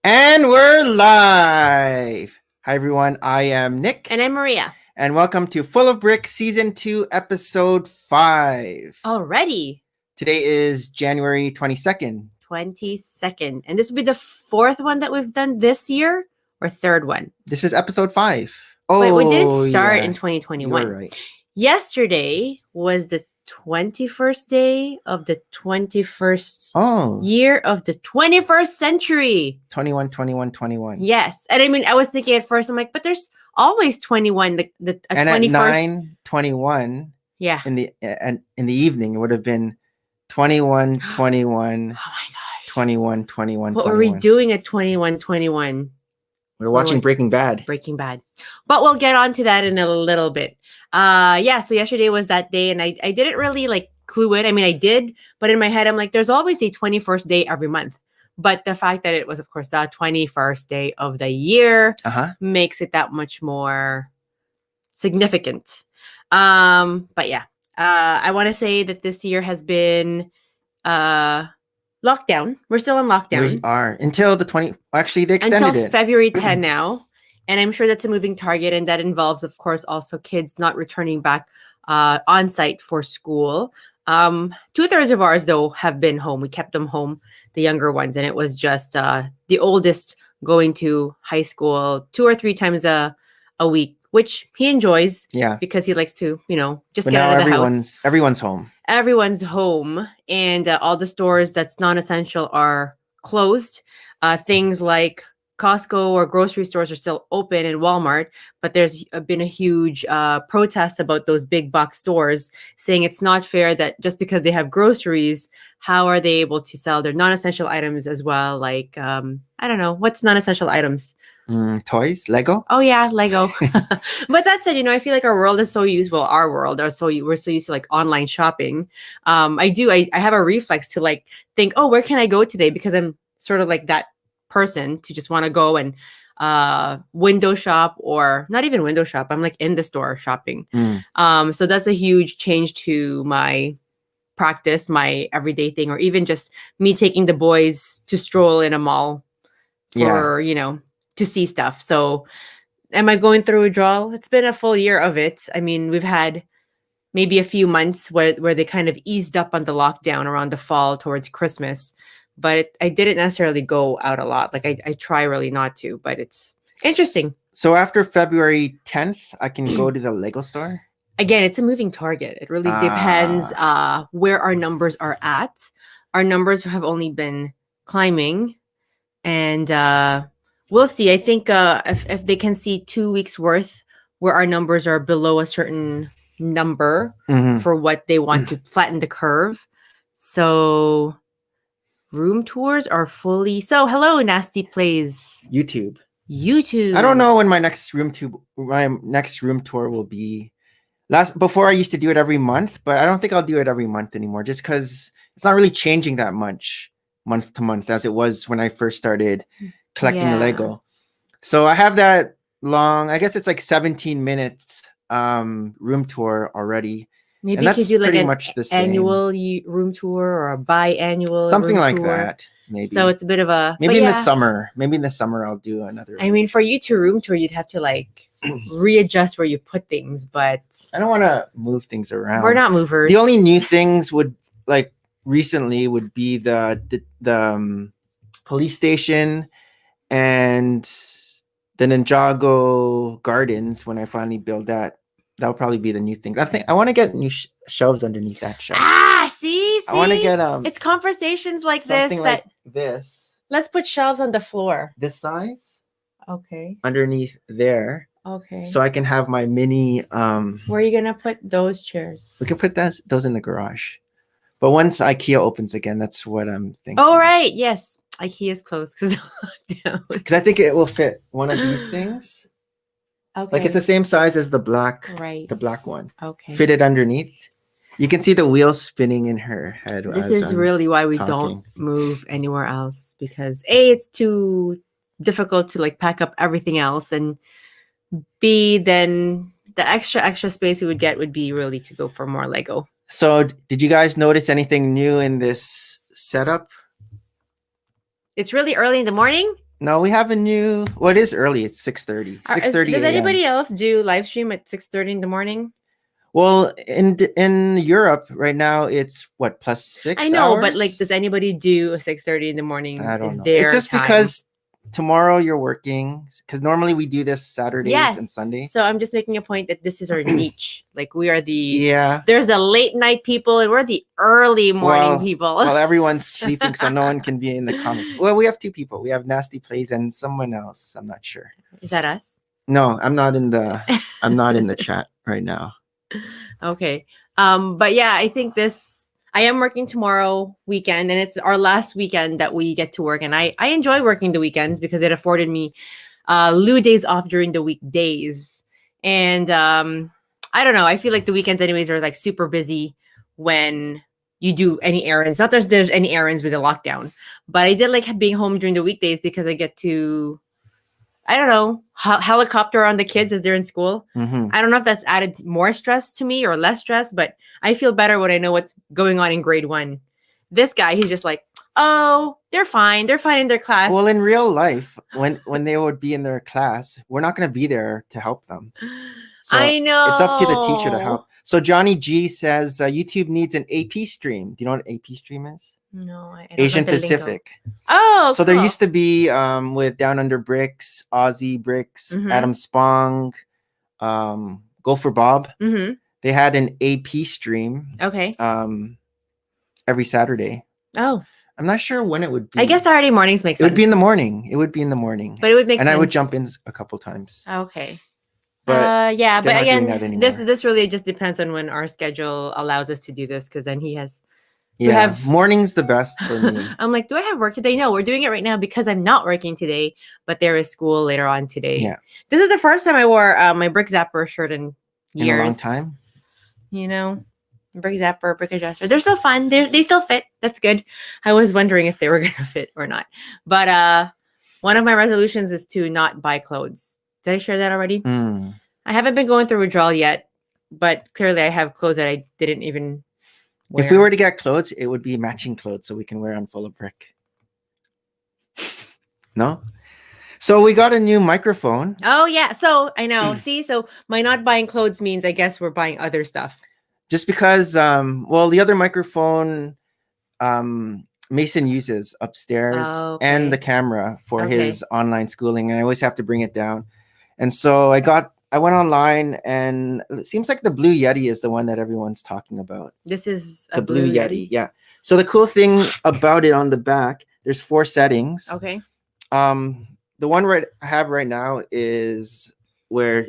And we're live. Hi, everyone. I am Nick. And I'm Maria. And welcome to Full of Brick Season 2, Episode 5. Already. Today is January 22nd. 22nd. And this will be the fourth one that we've done this year or third one? This is Episode 5. Oh, but we did start in 2021. You're right. Yesterday was the 21st day of the 21st year of the 21st century. 21, 21, 21. Yes. And I mean, I was thinking at first, I'm like, but there's always 21. And 21st, at 9:21 yeah. in the evening, it would have been 21, 21. Oh my gosh. 21, 21, what 21. were we doing at 21, 21? We're watching Breaking Bad. But we'll get on to that in a little bit. So yesterday was that day, and I didn't really like clue it. I mean, I did, but in my head, I'm like, there's always a 21st day every month. But the fact that it was, of course, the 21st day of the year makes it that much more significant. But yeah, I want to say that this year has been lockdown. We're still in lockdown. We are until the 20. Actually, they extended until it February 10 now, and I'm sure that's a moving target, and that involves, of course, also kids not returning back on site for school. 2/3 of ours though have been home. We kept them home, the younger ones, and it was just the oldest going to high school 2 or 3 times a week, which he enjoys. Yeah, because he likes to, just but get out of the house. Everyone's home. Everyone's home, and all the stores that's non-essential are closed. Things like Costco or grocery stores are still open, and Walmart, but there's been a huge protest about those big box stores saying it's not fair that just because they have groceries, how are they able to sell their non-essential items as well? Like, I don't know, what's non-essential items? Toys, Lego. Oh yeah, Lego. But that said, I feel like our world is so used. Well, we're so used to like online shopping. I have a reflex to like think, oh, where can I go today? Because I'm sort of like that person to just want to go and window shop, or not even window shop. I'm like in the store shopping. So that's a huge change to my practice, my everyday thing, or even just me taking the boys to stroll in a mall for, to see stuff. So am I going through a withdrawal? It's been a full year of it. I mean, we've had maybe a few months where they kind of eased up on the lockdown around the fall towards Christmas. But I didn't necessarily go out a lot. Like I try really not to, but it's interesting. So after February 10th, I can go to the Lego store? Again, it's a moving target. It really depends where our numbers are at. Our numbers have only been climbing, and we'll see. I think if they can see 2 weeks worth where our numbers are below a certain number for what they want to flatten the curve. So room tours are fully. So hello, Nasty Plays. YouTube. I don't know when my next room tour will be. Before I used to do it every month, but I don't think I'll do it every month anymore, just because it's not really changing that much month to month as it was when I first started collecting Lego. So I have that long. I guess it's like 17 minutes room tour already. Maybe you could do like an annual room tour or a biannual something room like tour. that. Maybe. So it's a bit of a maybe in the summer. Maybe in the summer I'll do another. I mean, for you to room tour, you'd have to like readjust where you put things, but I don't want to move things around. We're not movers. The only new things recently would be the police station and the Ninjago Gardens. When I finally build that. That'll probably be the new thing. I think I want to get new shelves underneath that shelf. See. I want to get It's conversations like something this like this. Let's put shelves on the floor. This size. Okay. Underneath there. Okay. So I can have my mini. Where are you gonna put those chairs? We can put those in the garage. But once IKEA opens again, that's what I'm thinking. Oh right, yes. IKEA's closed because I think it will fit one of these things. Okay. Like it's the same size as the black, right? The black one. Okay. Fitted underneath. You can see the wheels spinning in her head. This is really why we don't move anywhere else, because A, it's too difficult to like pack up everything else, and B, then the extra space we would get would be really to go for more Lego. So did you guys notice anything new in this setup? It's really early in the morning. No, we have a new. Well, it is early. It's 6:30. 6:30 Does a.m. anybody else do live stream at 6:30 in the morning? Well, in Europe right now, it's what plus I 6 know, but like, hours. does anybody do a 6:30 in the morning I don't know. It's their just time? because tomorrow you're working. Because normally we do this Saturdays and Yes. Sunday. So I'm just making a point that this is our niche. Like, we are the Yeah. there's the late night people and we're the early morning Well, people. well, everyone's sleeping, so no one can be in the comments. Well, we have two people. We have Nasty Plays and someone else. I'm not sure. Is that us? No, I'm not in the. I'm not in the chat right now. Okay. But yeah, I think I am working tomorrow weekend, and it's our last weekend that we get to work. And I enjoy working the weekends because it afforded me lieu days off during the weekdays. And I don't know. I feel like the weekends anyways are like super busy when you do any errands. Not that there's any errands with the lockdown, but I did like being home during the weekdays because I get to, I don't know, helicopter on the kids as they're in school. Mhm. I don't know if that's added more stress to me or less stress, but I feel better when I know what's going on in grade 1. This guy, he's just like, oh, they're fine. They're fine in their class. Well, in real life, when they would be in their class, we're not going to be there to help them. So I know. it's up to the teacher to help. So Johnny G says YouTube needs an AP stream. Do you know what an AP stream is? No, I don't Asian know the lingo. Pacific. Oh, So there cool. used to be with Down Under Bricks, Aussie Bricks, Mhm. Adam Spong, Go for Bob. Mhm. They had an AP stream Okay. every Saturday. Oh, I'm not sure when it would be. I guess Saturday mornings make it sense. would be in the morning. It would be in the morning. But it would make and sense. I would jump in a couple times. Okay. But yeah, they're but not doing again, that anymore. this really just depends on when our schedule allows us to do this, because then he has Yeah, morning's the best for me. I'm like, do I have work today? No, we're doing it right now because I'm not working today, but there is school later on today. Yeah. This is the first time I wore my Brick Zapper shirt in years. In a long time. You know, Brick Zapper, Brick Adjuster. They're still fun. They still fit. That's good. I was wondering if they were gonna fit or not. But one of my resolutions is to not buy clothes. Did I share that already? Mm. I haven't been going through withdrawal yet, but clearly I have clothes that I didn't even wear. If we were to get clothes, it would be matching clothes so we can wear on Full of Brick. No? So we got a new microphone. Oh yeah. So I know. See, so my not buying clothes means I guess we're buying other stuff. Just because well, the other microphone Mason uses upstairs and the camera for his online schooling, and I always have to bring it down. And so I went online, and it seems like the Blue Yeti is the one that everyone's talking about. This is the Blue Yeti. Yeah. So the cool thing about it on the back, there's 4 settings. Okay. The one I have right now is where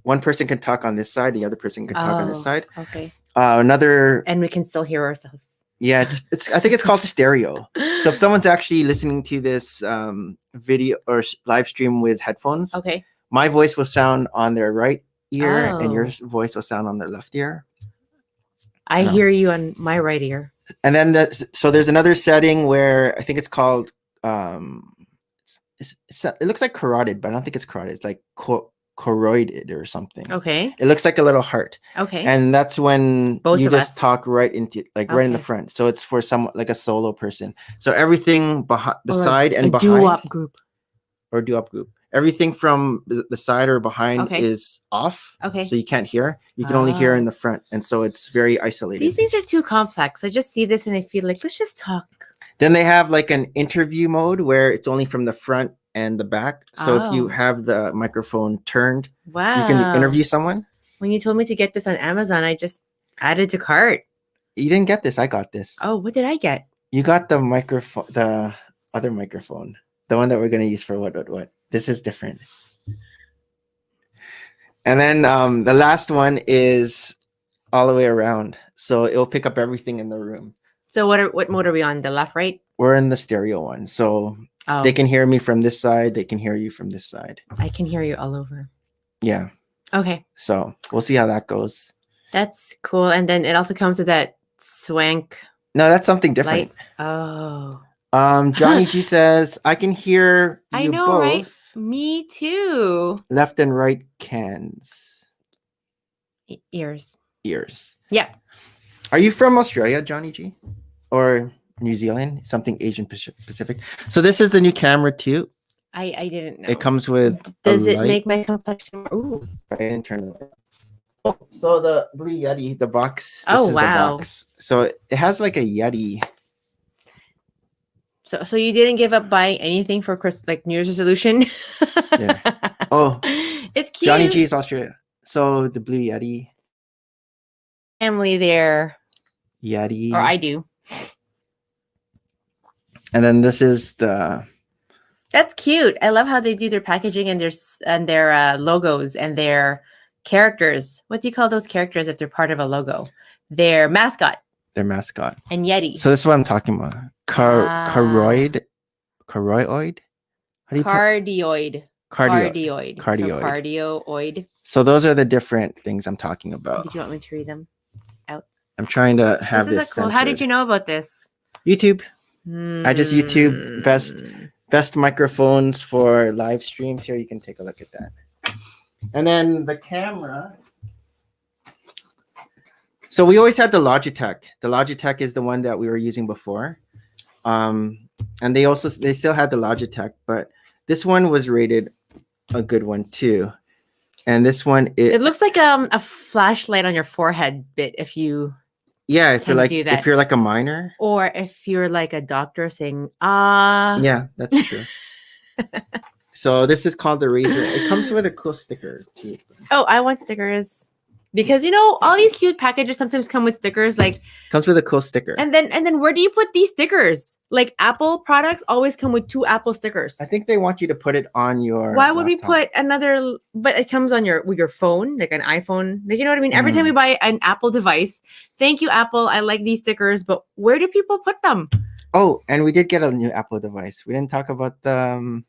one person can talk on this side, the other person can talk on this side. Okay. Another, and we can still hear ourselves. Yeah, it's I think it's called stereo. So if someone's actually listening to this video or live stream with headphones, okay, my voice will sound on their right ear and your voice will sound on their left ear. I hear you on my right ear. And then so there's another setting where I think it's called it looks like carotid, but I don't think it's carotid. It's like choroided or something. Okay. It looks like a little heart. Okay. And that's when Both you of just us. talk right into right in the front. So it's for someone like a solo person. So everything beside and behind. Do-up group. Or do-up group. Everything from the side or behind is off. Okay. So you can't hear. You can only hear in the front. And so it's very isolated. These things are too complex. I just see this and I feel like, let's just talk. Then they have like an interview mode where it's only from the front and the back. So if you have the microphone turned, you can interview someone. When you told me to get this on Amazon, I just added to cart. You didn't get this. I got this. Oh, what did I get? You got the microphone, the other microphone, the one that we're going to use for what. This is different. And then the last one is all the way around. So it'll pick up everything in the room. So what mode are we on? The left, right? We're in the stereo one. So they can hear me from this side. They can hear you from this side. I can hear you all over. Yeah. Okay. So we'll see how that goes. That's cool. And then it also comes with that swank. No, that's something different. Light. Johnny G says, I can hear you I know, both. right? Me too. Left and right cans. Ears. Yeah. Are you from Australia, Johnny G? Or New Zealand? Something Asian Pacific. So this is the new camera too. I didn't know. It comes with Does a it light. make my complexion more? Ooh. I didn't turn it. Oh, so the Blue Yeti, the box. This Oh, is wow. the box. So it has like a Yeti. So you didn't give up buying anything for like New Year's resolution? There. Oh, it's cute. Johnny G's Australia. So the Blue Yeti. Family there. Yeti. Or I do. And then this is the. That's cute. I love how they do their packaging and their logos and their characters. What do you call those characters if they're part of a logo? Their mascot. Their mascot. And Yeti. So this is what I'm talking about. Choroid. How do you Cardioid. Cardioid. So cardioid. So those are the different things I'm talking about. Did you want me to read them out? I'm trying to have This is cool. How did you know about this? YouTube. I just YouTube best microphones for live streams. Here, you can take a look at that. And then the camera. So we always had the Logitech. The Logitech is the one that we were using before. And they still had the Logitech, but this one was rated a good one too. And this one, it looks like a flashlight on your forehead bit if you if you're like a miner, or if you're like a doctor saying yeah, that's true. So this is called the Razor. It comes with a cool sticker too. Oh, I want stickers. Because all these cute packages sometimes come with stickers, like comes with a cool sticker. And then where do you put these stickers? Like Apple products always come with 2 Apple stickers. I think they want you to put it on your. Why would we put another? But it comes on with your phone, like an iPhone. Like, you know what I mean? Every time we buy an Apple device, thank you, Apple. I like these stickers, but where do people put them? Oh, and we did get a new Apple device. We didn't talk about the.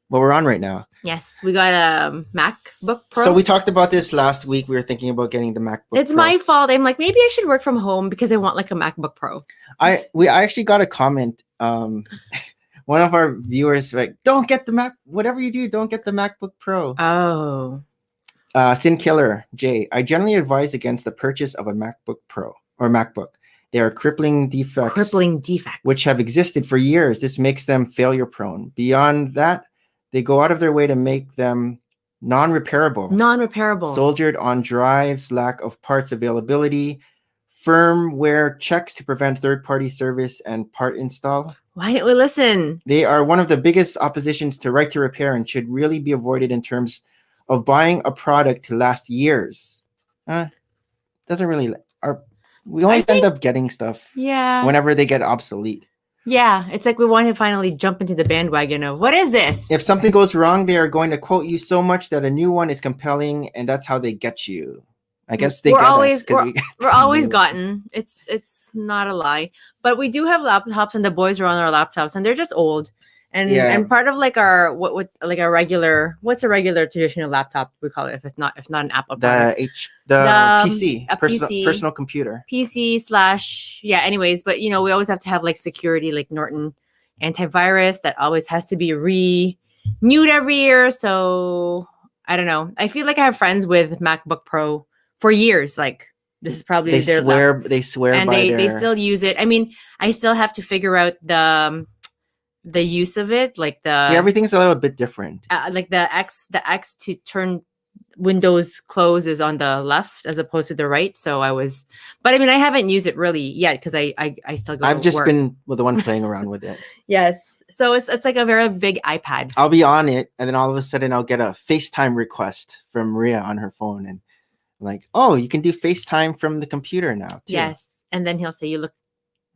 What we're on right now. Yes, we got a MacBook Pro. So we talked about this last week. We were thinking about getting the MacBook It's Pro. my fault. I'm like, maybe I should work from home because I want like a MacBook Pro. I actually got a comment. One of our viewers like, don't get the Mac. Whatever you do, don't get the MacBook Pro. Oh. Sin Killer Jay. I generally advise against the purchase of a MacBook Pro or MacBook. They are crippling defects. Which have existed for years. This makes them failure prone. Beyond that, they go out of their way to make them non-repairable. Soldiered on drives, lack of parts availability, firmware checks to prevent third-party service and part install. Why didn't we listen? They are one of the biggest oppositions to right to repair and should really be avoided in terms of buying a product to last years. Doesn't really. We always end up getting stuff. Yeah. Whenever they get obsolete. Yeah, it's like we want to finally jump into the bandwagon of what is this? If something goes wrong, they are going to quote you so much that a new one is compelling, and that's how they get you. I guess we're always gotten. It's not a lie, but we do have laptops, and the boys are on our laptops, and they're just old. And part of like our what's a regular traditional laptop we call it if it's not an Apple product. The PC, personal computer. PC / anyways, but we always have to have like security, like Norton antivirus that always has to be renewed every year. So I don't know. I feel like I have friends with MacBook Pro for years. Like this is probably they swear and they still use it. I mean, I still have to figure out the use of it, like everything's a little bit different. Like the X to turn Windows close is on the left as opposed to the right. So but I mean, I haven't used it really yet because I still go. I've just been the one playing around with it. Yes, so it's like a very big iPad. I'll be on it, and then all of a sudden I'll get a FaceTime request from Maria on her phone, and like, oh, you can do FaceTime from the computer now too. Yes, and then he'll say you look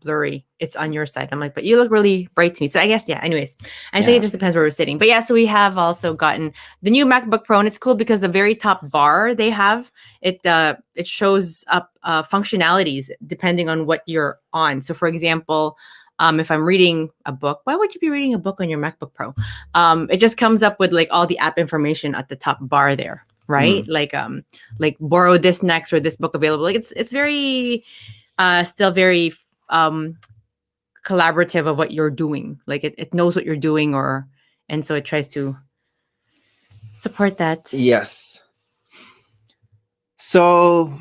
blurry, it's on your side. I'm like, but you look really bright to me. So I guess anyways, I think it just depends where we're sitting. But so we have also gotten the new MacBook Pro, and it's cool because the very top bar they have it shows up functionalities depending on what you're on. So for example, if I'm reading a book, why would you be reading a book on your MacBook Pro? It just comes up with like all the app information at the top bar there, right? Like borrow this next or this book available. Like it's very still very collaborative of what you're doing. Like it knows what you're doing, and so it tries to support that. Yes. So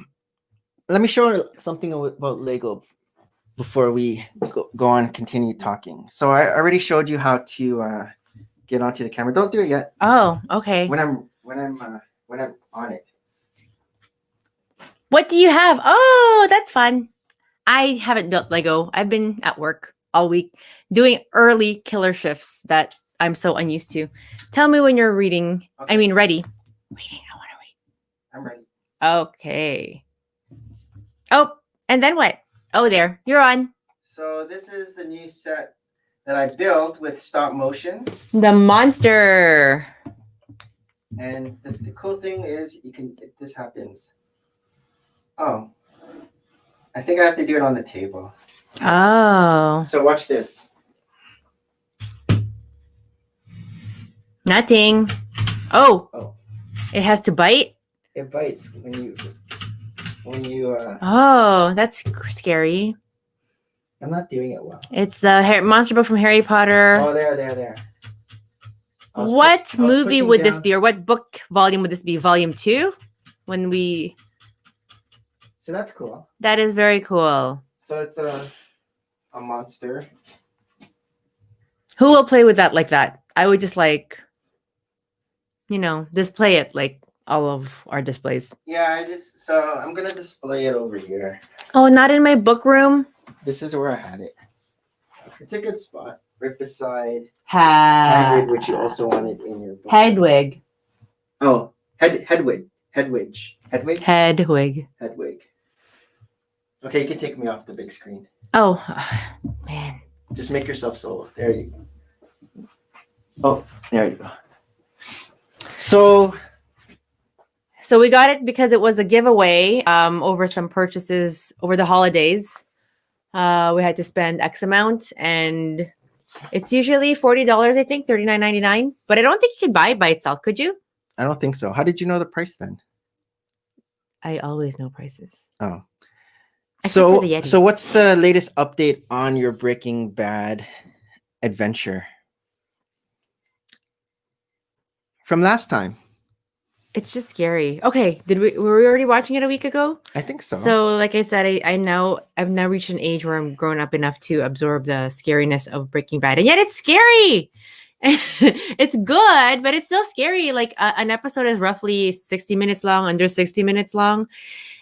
let me show something about Lego before we go on and continue talking. So I already showed you how to get onto the camera. Don't do it yet. Oh, okay. When I'm on it. What do you have? Oh, that's fun. I haven't built Lego. I've been at work all week doing early killer shifts that I'm so unused to. Tell me when you're reading. Okay. I mean, ready. Reading. I want to read. I'm ready. Okay. Oh, and then what? Oh, there. You're on. So this is the new set that I built with stop motion. The monster. And the cool thing is this happens. Oh. I think I have to do it on the table. Oh. So watch this. Nothing. Oh. Oh. It has to bite? It bites when you Oh, that's scary. I'm not doing it well. It's the monster book from Harry Potter. Oh, there. What movie would this down. be, or what book volume would this be? Volume 2? When we... So that's cool. That is very cool. So it's a monster. Who will play with that like that? I would just display it like all of our displays. Yeah, so I'm gonna display it over here. Oh, not in my book room? This is where I had it. It's a good spot. Right beside Hagrid, which you also wanted in your book. Hedwig. Oh, Hedwig. Hedwig. Okay, you can take me off the big screen. Oh, man. Just make yourself solo. There you go. Oh, there you go. So we got it because it was a giveaway over some purchases over the holidays. We had to spend X amount, and it's usually $40, I think, $39.99. But I don't think you could buy it by itself, could you? I don't think so. How did you know the price then? I always know prices. Oh. Except for the Yeti. So what's the latest update on your Breaking Bad adventure? From last time. It's just scary. Okay, were we already watching it a week ago? I think so. So, like I said, I've now reached an age where I'm grown up enough to absorb the scariness of Breaking Bad, and yet it's scary. It's good, but it's still scary. Like an episode is roughly 60 minutes long, under 60 minutes long,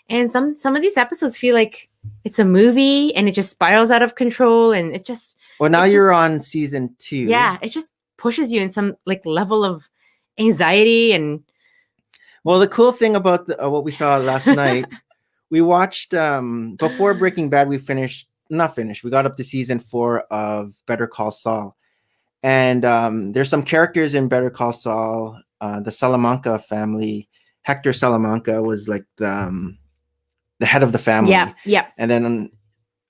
and some of these episodes feel like it's a movie, and it just spirals out of control, and it just. Well, now you're on season 2. Yeah, it just pushes you in some like level of anxiety and. Well, the cool thing about what we saw last night, we watched before Breaking Bad. We We got up to season 4 of Better Call Saul, and there's some characters in Better Call Saul. The Salamanca family. Hector Salamanca was like the head of the family. Yeah. And then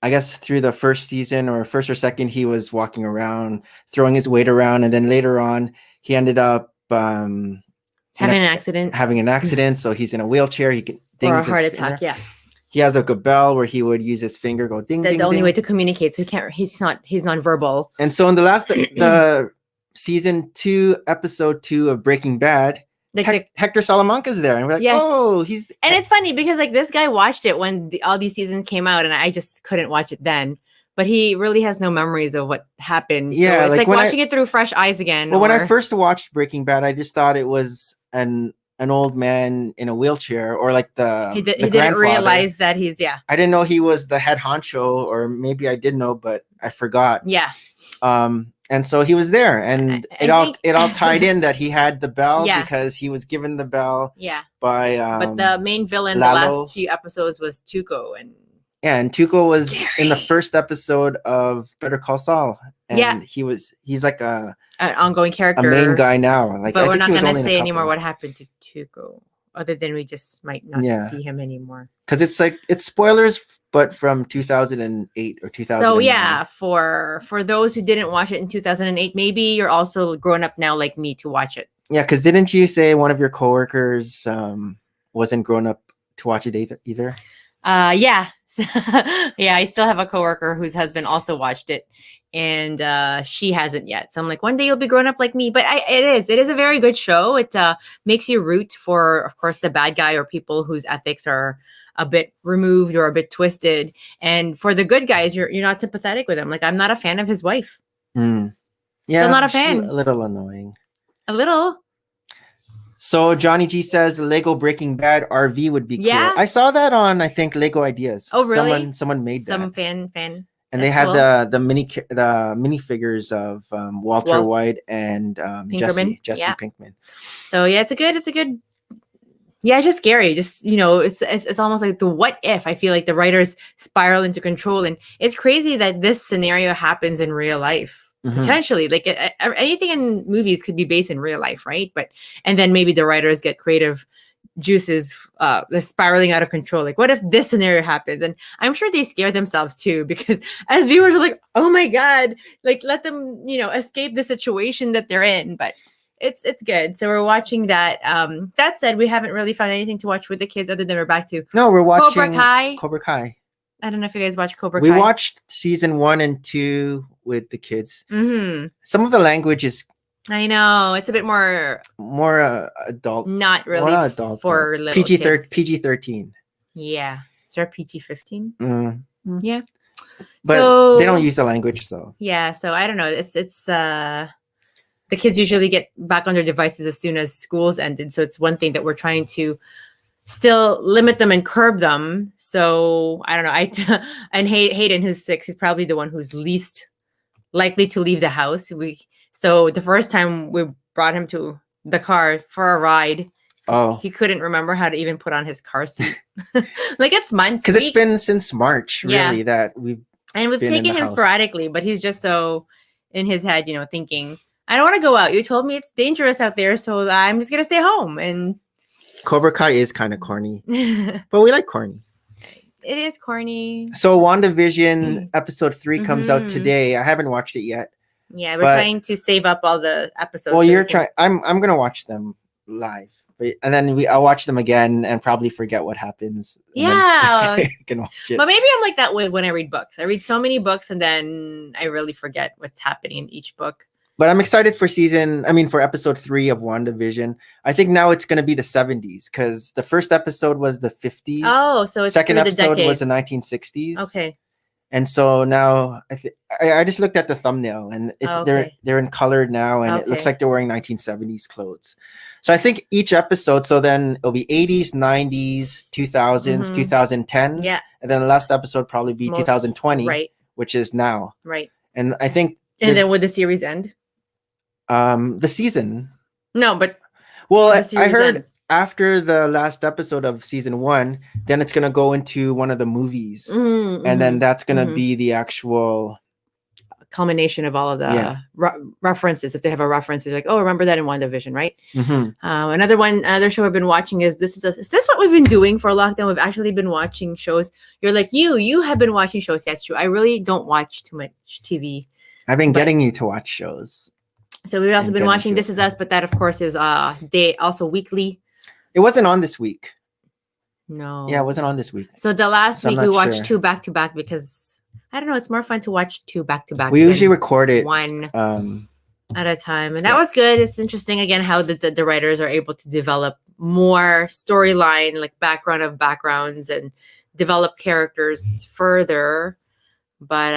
I guess through the first season or first or second, he was walking around, throwing his weight around, and then later on, he ended up. Having an accident. So he's in a wheelchair. He can or a heart attack. Yeah. He has like a bell where he would use his finger, go ding, ding, the only ding. way to communicate. So he's non-verbal. And so in the last the season 2, episode 2 of Breaking Bad, Hector Salamanca's there, and we're like, yes. Oh, he's. And it's funny because like this guy watched it when all these seasons came out, and I just couldn't watch it then. But he really has no memories of what happened. Yeah, so it's like watching it through fresh eyes again. Well, when I first watched Breaking Bad, I just thought it was an old man in a wheelchair, or like he didn't realize that he's I didn't know he was the head honcho, or maybe I did know, but I forgot. Yeah. And so he was there, and it all tied in that he had the bell because he was given the bell. Yeah. By but the main villain Lalo. The last few episodes was Tuco, and Tuco was in the first episode of Better Call Saul. And he's like an ongoing character, a main guy now. Like, but we're not going to say anymore what happened to Tuco, other than we just might not see him anymore. Because it's spoilers, but from 2008 or 2000. So yeah, for those who didn't watch it in 2008, maybe you're also grown up now like me to watch it. Yeah, because didn't you say one of your coworkers wasn't grown up to watch it either? Yeah. Yeah, I still have a coworker whose husband also watched it, and she hasn't yet. So I'm like, one day you'll be grown up like me. But it is a very good show. It makes you root for, of course, the bad guy or people whose ethics are a bit removed or a bit twisted. And for the good guys, you're not sympathetic with him. Like, I'm not a fan of his wife. Yeah, Still not a she's fan. a little annoying. A little. So Johnny G says Lego Breaking Bad RV would be Yeah? cool. I saw that on, I think, Lego Ideas. Oh, really? Someone made Some that, fan. and That's they had cool. the minifigures of Walter Walt White and Pinkerman. Jesse Yeah. Pinkman. So yeah, it's a good. Yeah, it's just scary. Just it's almost like the what if. I feel like the writers spiral into control, and it's crazy that this scenario happens in real life. Mhm. Potentially, like anything in movies could be based in real life, right? And then maybe the writers get creative juices spiraling out of control. Like, what if this scenario happens? And I'm sure they scare themselves too, because as viewers, we're like, oh my god, like let them escape the situation that they're in. But it's good. So we're watching that. That said, we haven't really found anything to watch with the kids other than we're back to No, we're watching Cobra Kai. I don't know if you guys watch Cobra We Kai. watched season 1 and 2 with the kids. Mm-hmm. Some of the language is I know it's a bit more adult. not really Well, not adult, for but little kids. PG-13. Yeah, is there PG-15? Mm. Yeah, but so they don't use the language, so yeah. So I don't know. It's the kids usually get back on their devices as soon as school's ended. So it's one thing that we're trying to still limit them and curb them. So I don't know. And Hayden, who's 6, he's probably the one who's least likely to leave the house. So the first time we brought him to the car for a ride, he couldn't remember how to even put on his car seat. Like it's months. Because it's been since March, really, that we've taken him sporadically, but he's just so in his head, thinking, I don't want to go out. You told me it's dangerous out there, so I'm just gonna stay home. And Cobra Kai is kind of corny, but we like corny. It is corny. So WandaVision episode 3 comes out today. I haven't watched it yet. Yeah, we're trying to save up all the episodes. Well, you're trying. I'm gonna watch them live, and then I'll watch them again and probably forget what happens. Yeah, can watch it. But maybe I'm like that way when I read books. I read so many books and then I really forget what's happening in each book. But I'm excited for for episode 3 of WandaVision. I think now it's going to be the 70s because the first episode was the 50s. Oh, so it's second episode was the 1960s. Okay. And so now I just looked at the thumbnail and they're in color now and it looks like they're wearing 1970s clothes. So I think each episode, so then it'll be 80s, 90s, 2000s, 2010s. Yeah. And then the last episode probably be 2020, right, which is now. Right. And I think. And then would the series end? The season. No, but. Well, I heard after the last episode of season 1, then it's going to go into one of the movies. And then that's going to be the actual culmination of all of the references. If they have a reference, they're like, oh, remember that in WandaVision, right? Another show I've been watching is This Is Us. Is this what we've been doing for lockdown? We've actually been watching shows. You're like, you have been watching shows. That's true. I really don't watch too much TV. I've been getting you to watch shows. So we've also been watching This Is Us, but that of course is also weekly. It wasn't on this week. No. Yeah, it wasn't on this week. So the last week we watched 2 back to back because I don't know, it's more fun to watch 2 back to back. We usually record it one at a time. And that was good. It's interesting again how the writers are able to develop more storyline, like background of backgrounds and develop characters further. But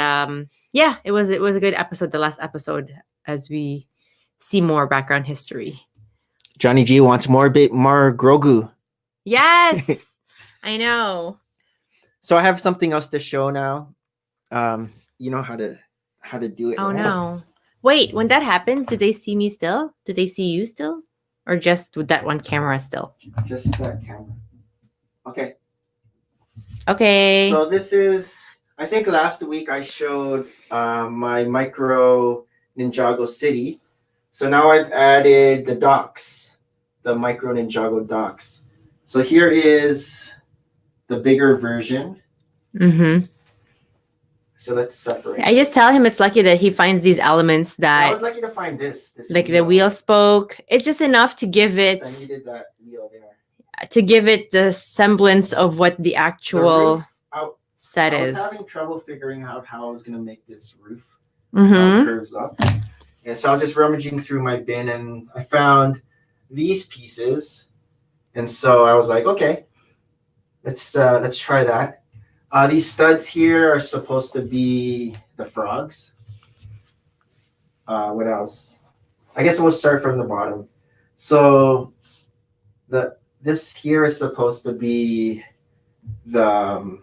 yeah, it was a good episode, the last episode, as we see more background history. Johnny G wants more Grogu. Yes, I know. So I have something else to show now. You know how to do it. Oh right? No! Wait, when that happens, do they see me still? Do they see you still, or just with that one camera still? Just that camera. Okay. Okay. So this is. I think last week I showed my micro Ninjago city. So now I've added the docks, the micro Ninjago docks. So here is the bigger version. So let's separate. I just tell him it's lucky that he finds these elements that. I was lucky to find this like wheel. The wheel spoke. It's just enough to give it. I needed that wheel there. To give it the semblance of what the actual set is. I was having trouble figuring out how I was going to make this roof. How it curves up. And so I was just rummaging through my bin and I found these pieces. And so I was like, okay, let's try that. These studs here are supposed to be the frogs. What else? I guess we'll start from the bottom. So this here is supposed to be the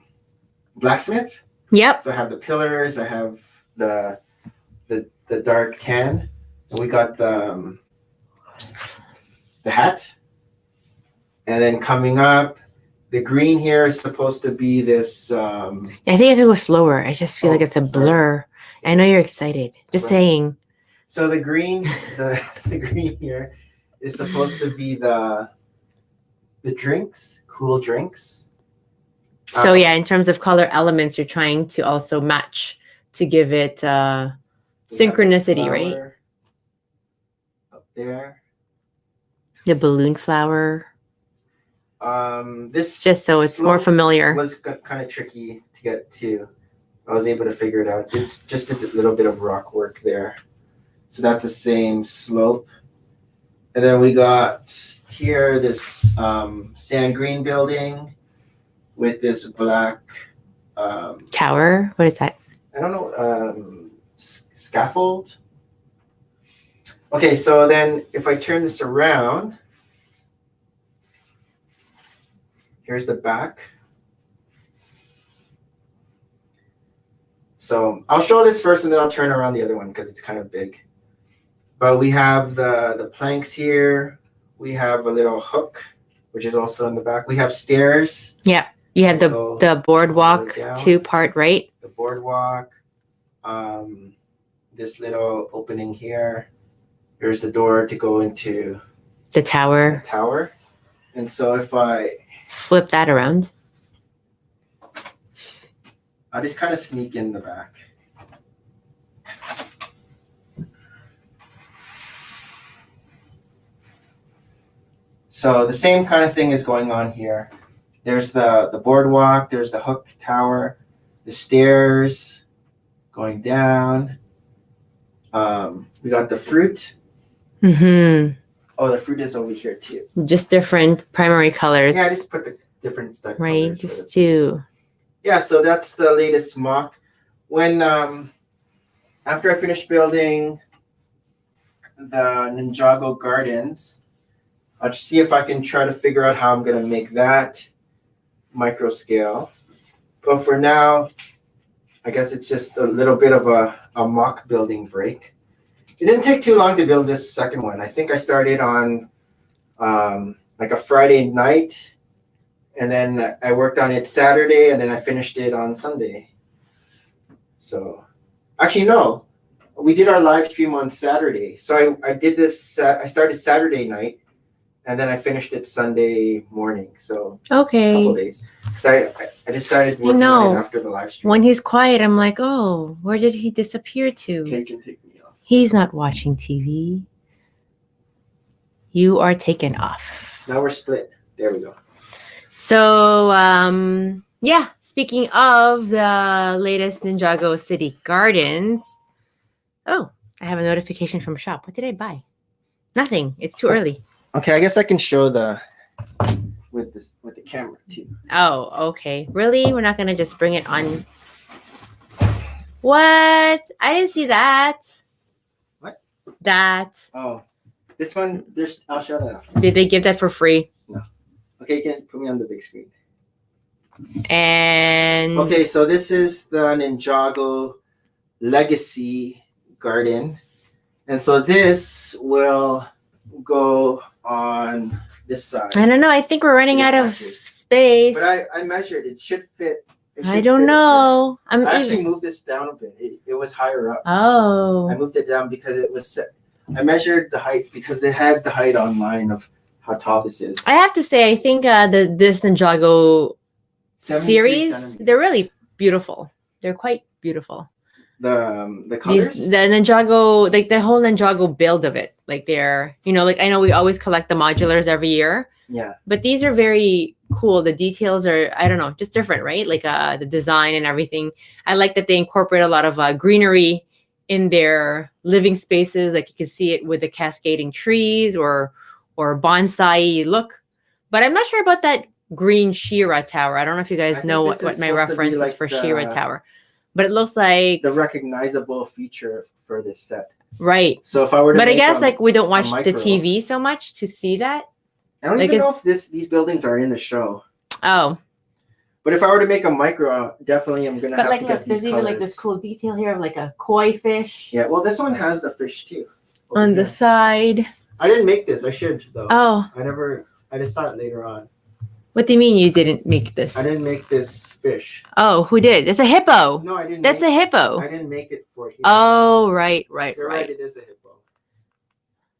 blacksmith. Yep. So I have the pillars. I have the dark tan, and we got the hat. And then coming up, the green here is supposed to be this. I think if it was slower, I just feel like it's a blur. I know you're excited. Just saying. So the green, the green here is supposed to be the drinks, cool drinks. So yeah, in terms of color elements, you're trying to also match to give it synchronicity, right? Up there. The balloon flower. This just so it's more familiar. Was kind of tricky to get to. I was able to figure it out. It's just a little bit of rock work there. So that's the same slope. And then we got here this sand green building with this black tower. What is that? I don't know. Scaffold. Okay, so then if I turn this around, here's the back. So I'll show this first and then I'll turn around the other one because it's kind of big. But we have the planks here. We have a little hook, which is also in the back. We have stairs. Yeah. You have the boardwalk two-part, right? The boardwalk. This little opening here. Here's the door to go into the tower. And so if I flip that around, I'll just kind of sneak in the back. So the same kind of thing is going on here. There's the boardwalk, there's the hook tower, the stairs going down. We got the fruit. Mm-hmm. Oh, the fruit is over here too. Just different primary colors. Yeah, I just put the different stuff. Right, just to. Yeah, so that's the latest mock. When after I finished building the Ninjago Gardens, I'll just see if I can try to figure out how I'm gonna make that micro scale. But for now, I guess it's just a little bit of a mock building break. It didn't take too long to build this second one. I think I started on like a Friday night, and then I worked on it Saturday, and then I finished it on Sunday. So, actually, no, we did our live stream on Saturday. So I did this. I started Saturday night, and then I finished it Sunday morning. So a couple days. So I just started working on it after the live stream. When he's quiet, I'm like, oh, where did he disappear to? Take me off. He's not watching TV. You are taken off. Now we're split. There we go. So, yeah, speaking of the latest Ninjago City Gardens. Oh, I have a notification from shop. What did I buy? Nothing. It's too early. Okay, I guess I can show with the camera too. Oh, okay. Really? We're not gonna just bring it on. What? I didn't see that. What? That. Oh, this one. I'll show that off. Did they give that for free? No. Okay, you can put me on the big screen. And okay, so this is the Ninjago Legacy Garden, and so this will go on this side. I don't know. I think we're running out of space. But I measured. It should fit. I don't know. I actually moved this down a bit. It was higher up. Oh. I moved it down because it was set. I measured the height because they had the height online of how tall this is. I have to say, I think this Ninjago series, they're really beautiful. They're quite beautiful. The colors? The Ninjago, like the whole Ninjago build of it. Like they're, like I know we always collect the modulars every year. Yeah. But these are very cool. The details are, I don't know, just different, right? Like the design and everything. I like that they incorporate a lot of greenery in their living spaces. Like you can see it with the cascading trees or bonsai look. But I'm not sure about that green Shira Tower. I don't know if you guys know what my reference is for Shira Tower. But it looks like the recognizable feature for this set. Right. So if I were to But I make guess like we don't watch the micro- TV so much to see that. I don't like even know it's- if these buildings are in the show. Oh, But if I were to make a micro, definitely I'm gonna but have like to look, get these there's even like this colors. cool detail here of like a koi fish Yeah, well, this one has the fish too. over on the here. side. I didn't make this. I should though. Oh, I just saw it later on. what do you mean you didn't make this? I didn't make this fish. Oh, who did? It's a hippo. No, I didn't. That's a hippo. I didn't make it for here. Oh, right. You're right. It is a hippo.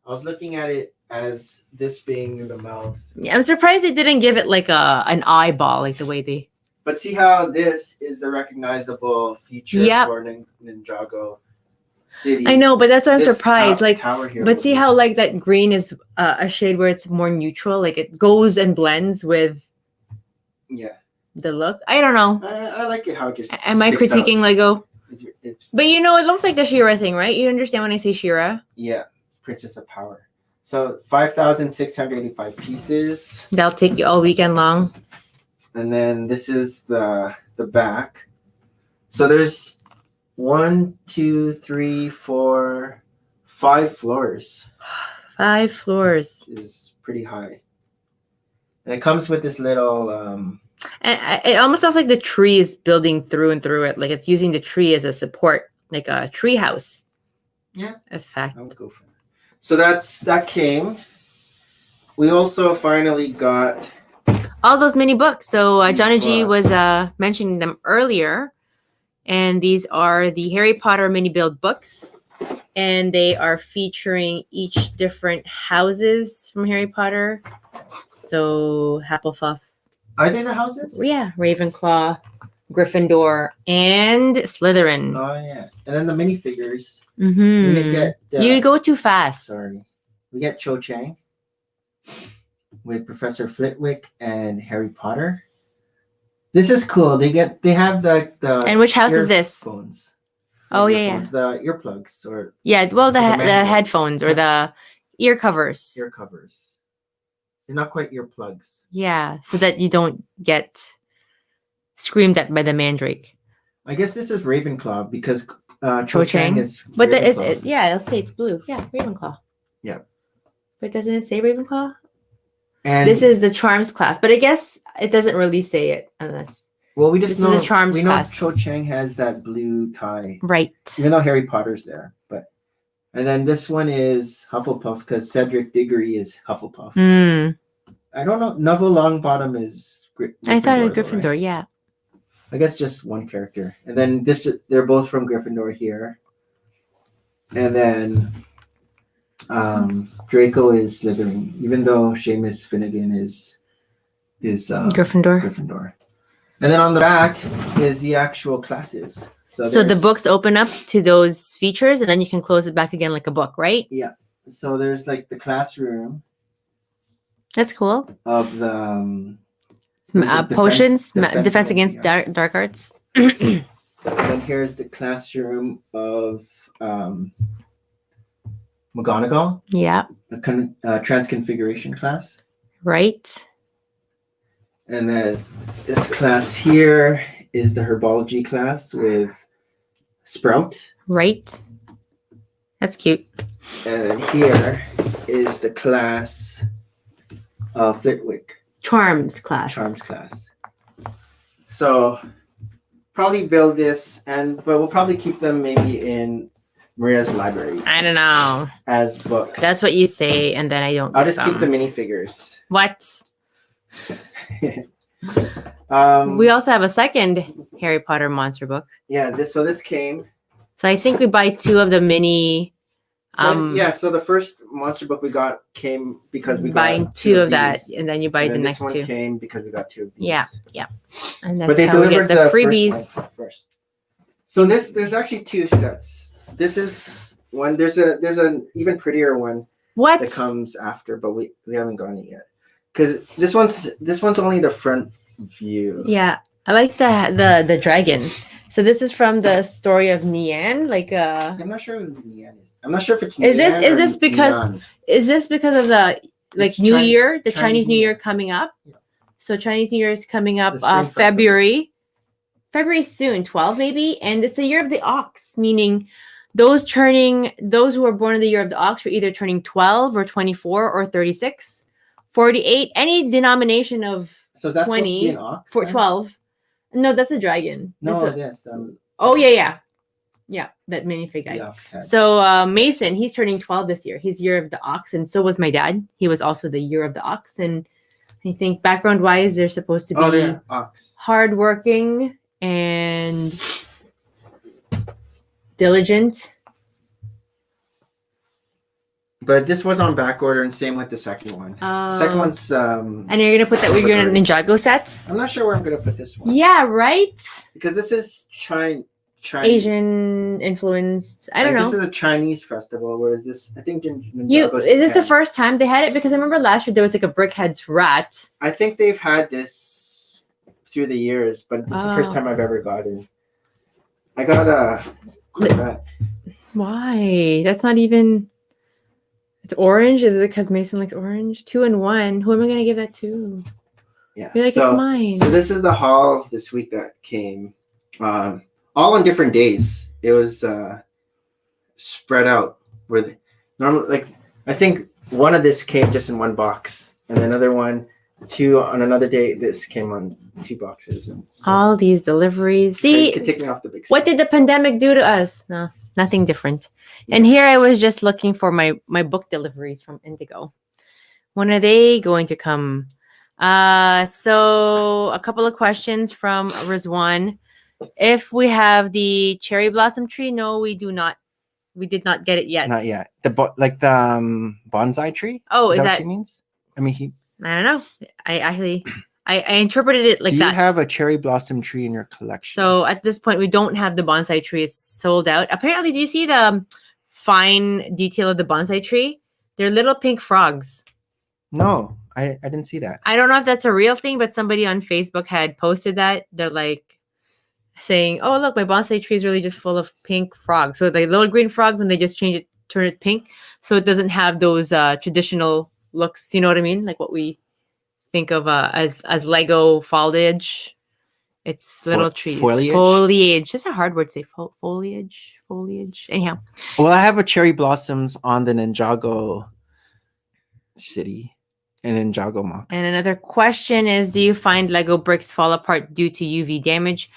I was looking at it as this being the mouth. Yeah, I'm surprised they didn't give it like an eyeball, like the way they. But see how this is the recognizable feature Yep. for Ninjago City. I know, but that's why I'm This surprised. Like, tower here but will see be- how like that green is a shade where it's more neutral, like it goes and blends with Yeah, the look. I don't know. I like it how it just. Am I sticks out. critiquing Lego? It's But you know, it looks like the Shira thing, right? You understand when I say Shira? yeah, Princess of Power. So 5,685 pieces, That'll take you all weekend long. and then this is the back. So there's 1, 2, 3, 4, 5 floors. 5 floors. Is pretty high, and it comes with this little And it almost sounds like the tree is building through and through it. Like it's using the tree as a support, like a tree house. Yeah. Effect. I would go for that. So that came. We also finally got All those mini books. So These Johnny G books. was mentioning them earlier. And these are the Harry Potter mini build books. And they are featuring each different houses from Harry Potter. So Hufflepuff. Are they the houses? Yeah, Ravenclaw, Gryffindor, and Slytherin. Oh yeah, and then the minifigures. Mm-hmm. We get You go too fast. sorry. We get Cho Chang with Professor Flitwick and Harry Potter. This is cool. They have the And which house is this? earphones. Oh, yeah, Earphones, the earplugs or Yeah, well, the Like a the manual. headphones or the ear covers. ear covers. They're not quite earplugs. Yeah, so that you don't get screamed at by the mandrake. I guess this is Ravenclaw because Cho Cho Chang Chang? is But Ravenclaw. yeah, let's say it's blue. Yeah, Ravenclaw. Yeah. But doesn't it say Ravenclaw? And This is the charms class, but I guess it doesn't really say it unless well, we just this is know a charms we know class. Cho Chang has that blue tie, right. even though Harry Potter's there. But and then this one is Hufflepuff because Cedric Diggory is Hufflepuff. Mm. I don't know. Neville Longbottom is. I thought it was though, right? Gryffindor. Yeah. I guess just one character, and then they're both from Gryffindor here, and then Draco is Slytherin, even though Seamus Finnegan is Gryffindor. Gryffindor. And then on the back is the actual classes. So So the there's- books open up to those features, and then you can close it back again like a book, right? So there's like the classroom That's cool. of the what is it? Potions, Defense defense against the arts. dark arts. And then here's the classroom of McGonagall, Yeah, a transconfiguration class. right. And then this class here is the herbology class with Sprout. Right. That's cute. And then here is the class of Flitwick, Charms class. Charms class. So probably build this, but we'll probably keep them maybe in Maria's library I don't know. as books. That's what you say, and then I don't. I'll just keep the minifigures. What? Um, We also have a second Harry Potter monster book. yeah, this came. So I think we buy 2 of the mini. So the first monster book we got came because we buying got 2 of that, these. and then you buy And the then next this one 2. came because we got 2 of these. Yeah. And that's But they how we delivered get the the freebies. first one first. So there's actually 2 sets. This is one. There's an even prettier one What? that comes after, but we haven't gotten it yet because this one's only the front view. Yeah, I like the dragon. So this is from the story of Nian. Like, I'm not sure who Nian is. I'm not sure if it's. Is this- Nian is or this because- Nian. is this because of the It's New Chinese- Year, the Chinese Chinese New New Year Year. coming up? Yeah. So Chinese New Year is coming up The Spring Festival. February soon, 12 maybe, and it's the year of the ox, meaning those who were born in the year of the ox are either turning 12 or 24 or 36, 48, any denomination of So that's supposed to be 20 an ox. for then? 12. No, that's a dragon. No, That's a- this. oh yeah. Yeah, that minifig guy. The ox head. So Mason, he's turning 12 this year. He's year of the ox, and so was my dad. He was also the year of the ox. And I think background wise, they're supposed to be they're ox. hardworking and diligent. But this was on back order, and same with the second one. The second one's and you're gonna put that with your Ninjago sets? I'm not sure where I'm gonna put this one. Yeah, right. Because this is Chinese. Asian influenced. I don't know. This is a Chinese festival, whereas this, I think, Is this the first time they had it? Because I remember last year there was like a Brickhead's rat. I think they've had this through the years, but this is the first time I've ever gotten. I got a Corvette. Why? That's not even. It's orange. Is it because Mason likes orange? 2 and 1. Who am I gonna give that to? Yeah. You're like, it's mine. So this is the haul this week that came. All on different days. It was spread out with normal. Like I think one of this came just in one box, and another one, 2 on another day. This came on 2 boxes. And so, all these deliveries. See, you could take me off the big screen. What did the pandemic do to us? No, nothing different. Yeah. And here I was just looking for my book deliveries from Indigo. When are they going to come? So a couple of questions from Rizwan. If we have the cherry blossom tree, no, we do not. We did not get it yet. Not yet. The bonsai tree. Oh, is that what she means? I mean, I don't know. I interpreted it like that. Do you have a cherry blossom tree in your collection? So at this point, we don't have the bonsai tree. It's sold out. Apparently, do you see the fine detail of the bonsai tree? They're little pink frogs. No, I didn't see that. I don't know if that's a real thing, but somebody on Facebook had posted that. They're like saying, "Oh, look, my bonsai tree is really just full of pink frogs." So the little green frogs, and they just turn it pink, so it doesn't have those traditional looks. You know what I mean? Like what we think of as Lego foliage. It's little trees. Foliage. That's a hard word to say. Foliage. Anyhow. Well, I have a cherry blossoms on the Ninjago city. And Ninjago mock. And another question is, do you find Lego bricks fall apart due to UV damage?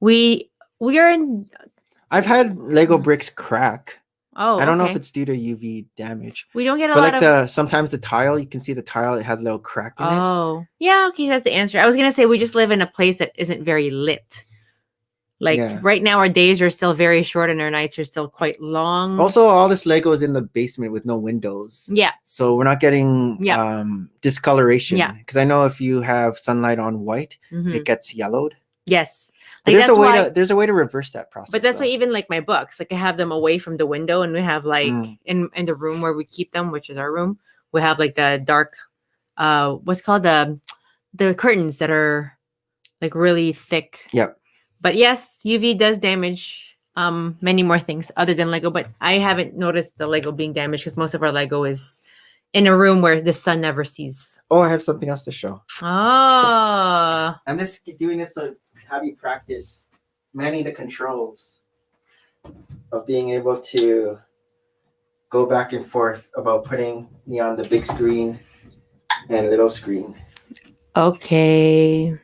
We are in. I've had Lego bricks crack. Oh, I don't know if it's due to UV damage. We don't get a lot of. Sometimes the tile, you can see the tile, it has a little crack in it. Oh, yeah. Okay, that's the answer. I was gonna say we just live in a place that isn't very lit. Right now, our days are still very short and our nights are still quite long. Also, all this Lego is in the basement with no windows. Yeah. So we're not getting discoloration. Yeah. Because I know if you have sunlight on white, it gets yellowed. Yes. There's a way to reverse that process. But that's why even like my books, like I have them away from the window, and we have like in the room where we keep them, which is our room, we have like the dark, what's called the curtains that are like really thick. Yep. But yes, UV does damage many more things other than Lego. But I haven't noticed the Lego being damaged because most of our Lego is in a room where the sun never sees. Oh, I have something else to show. Oh. I'm just doing this to have you practice many of the controls of being able to go back and forth about putting me on the big screen and little screen. Okay.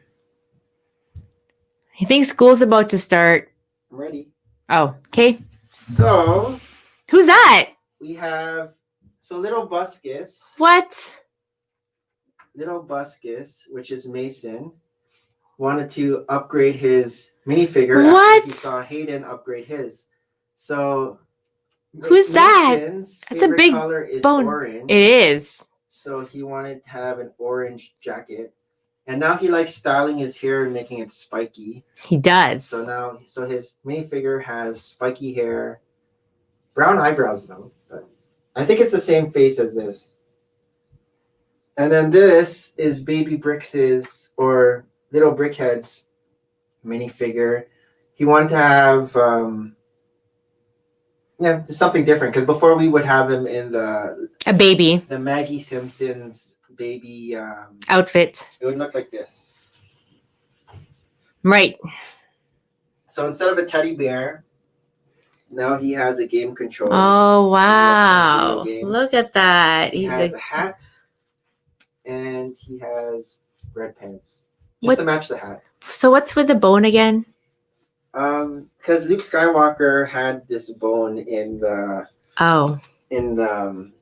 I think school's about to start. I'm ready. Oh, okay. So, who's that? We have Little Buscus. What? Little Buscus, which is Mason, wanted to upgrade his minifigure. What? After he saw Hayden upgrade his. So, who's that? That's a big color is bone. Orange. It is. So he wanted to have an orange jacket. And now he likes styling his hair and making it spiky. He does. So his minifigure has spiky hair, brown eyebrows though. But I think it's the same face as this. And then this is Baby Bricks's or Little Brickhead's minifigure. He wanted to have just something different because before we would have him in the Maggie Simpson's baby outfit. It would look like this. Right. So instead of a teddy bear, Now he has a game controller. Oh wow! video games. Look at that. He He's has a a hat, and he has red pants. Just What- to match the hat. So what's with the bone again? Because Luke Skywalker had this bone in the Oh,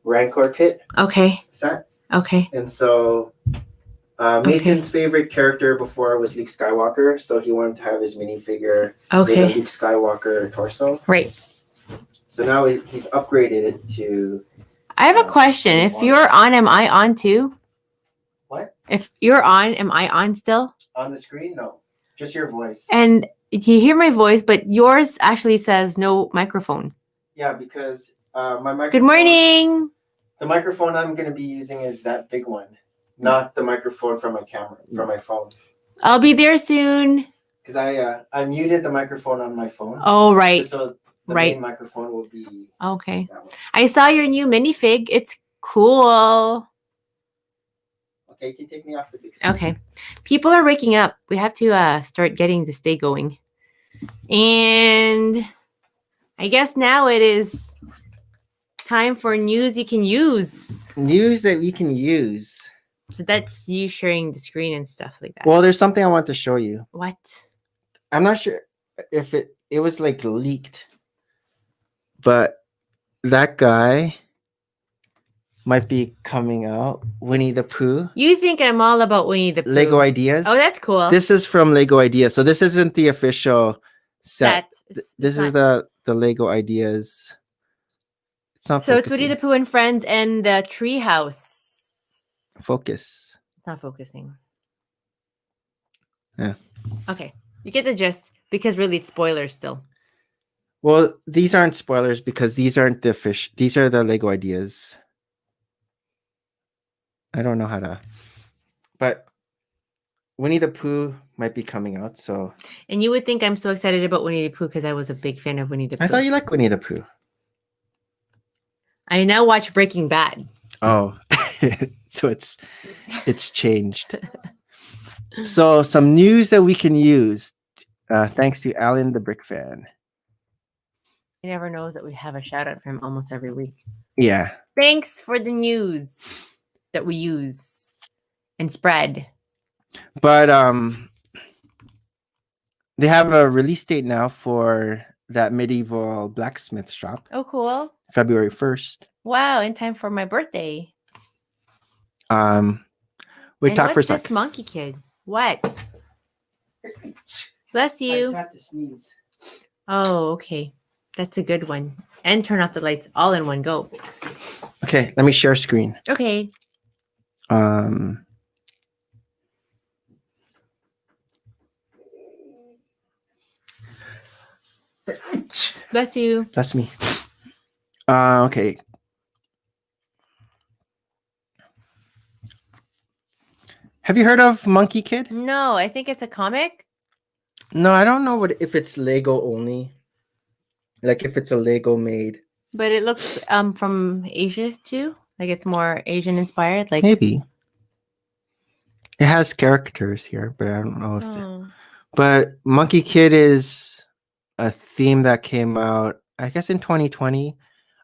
Rancor pit okay, set, okay. and so Mason's favorite character before was Luke Skywalker, so he wanted to have his minifigure with a Okay, Luke Skywalker torso. right. So now he's upgraded it to. I have a question. If you're on, am I on too? What? If you're on, am I on still? On the screen? No, just your voice. And you hear my voice, but yours actually says no microphone. Yeah, because my microphone. Good morning. The microphone I'm going to be using is that big one, not the microphone from my camera, from my phone. I'll be there soon. Because I muted the microphone on my phone. Oh, right. Just so the Right. main microphone will be Okay. that one. I saw your new minifig. It's cool. Okay, you can take me off the big screen. Okay. People are waking up. We have to start getting this day going. And I guess now it is time for news you can use. News that we can use. So that's you sharing the screen and stuff like that. Well, there's something I want to show you. What? I'm not sure if it was like leaked, but that guy might be coming out. Winnie the Pooh. You think I'm all about Winnie the Pooh. Lego Ideas. Oh, that's cool. This is from Lego Ideas. So this isn't the official set. This is not- the Lego Ideas. It's not So focusing. it's Winnie the Pooh and Friends and the tree house. Focus. It's not focusing. Yeah. Okay. You get the gist because really it's spoilers still. Well, these aren't spoilers because these aren't the fish. These are the Lego Ideas. I don't know how to, but Winnie the Pooh might be coming out. So And you would think I'm so excited about Winnie the Pooh because I was a big fan of Winnie the Pooh. I thought you liked Winnie the Pooh. I now watch Breaking Bad. Oh, so it's changed. So some news that we can use, thanks to Alan the Brick Fan. He never knows that we have a shout out for him almost every week. Yeah. Thanks for the news that we use and spread. But they have a release date now for that medieval blacksmith shop, Oh, cool. February 1st. Wow, in time for my birthday. Wait, And talk for a what's this sec. monkey kid? What? Bless I you. just had to sneeze. Oh, okay. That's a good one. And turn off the lights all in one go. Okay, let me share screen. Okay. Bless you. That's me. Okay. Have you heard of Monkey Kid? No, I think it's a comic. No, I don't know if it's Lego only. Like if it's a Lego made. But it looks from Asia too. Like it's more Asian inspired. Like Maybe. It has characters here, but I don't know if Oh. But Monkey Kid is a theme that came out, I guess, in 2020.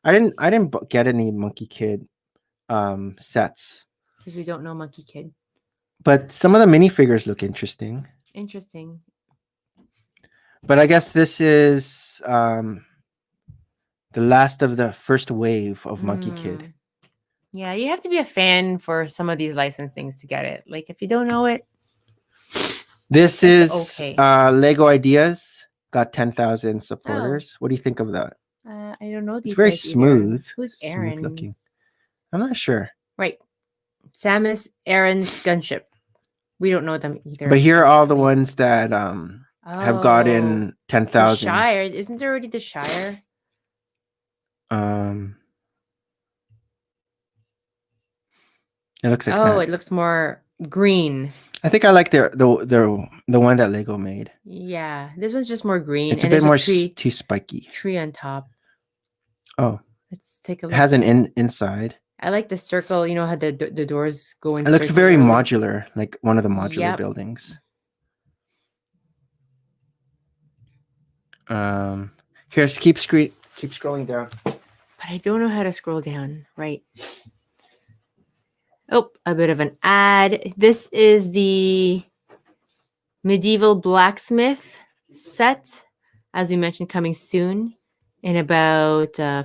I didn't get any Monkey Kid sets, Because we don't know Monkey Kid. but some of the minifigures look interesting. Interesting. But I guess this is the last of the first wave of Monkey Kid. Mm. Yeah, you have to be a fan for some of these licensed things to get it. Like if you don't know it, This It's is okay. Lego Ideas. Got 10,000 supporters. What do you think of that? I don't know these. It's very guys either. smooth. Who's Smooth Aaron? looking. I'm not sure. Right. Samus Aaron's gunship. We don't know them either. But here are all the ones that have gotten The 10,000. Shire. Isn't there already the Shire? It looks like Oh, that. it looks more green. I think I like the one that Lego made. Yeah, this one's just more green. It's a and bit there's more tree, too spiky. tree on top. Oh, Let's take a it look. has an inside. I like the circle. You know how the doors go in. It looks very circular? modular, like one of the modular Yep. buildings. Here's keep screen. Keep scrolling down. But I don't know how to scroll down. Right. Oh, a bit of an ad. This is the medieval blacksmith set, as we mentioned, coming soon in about a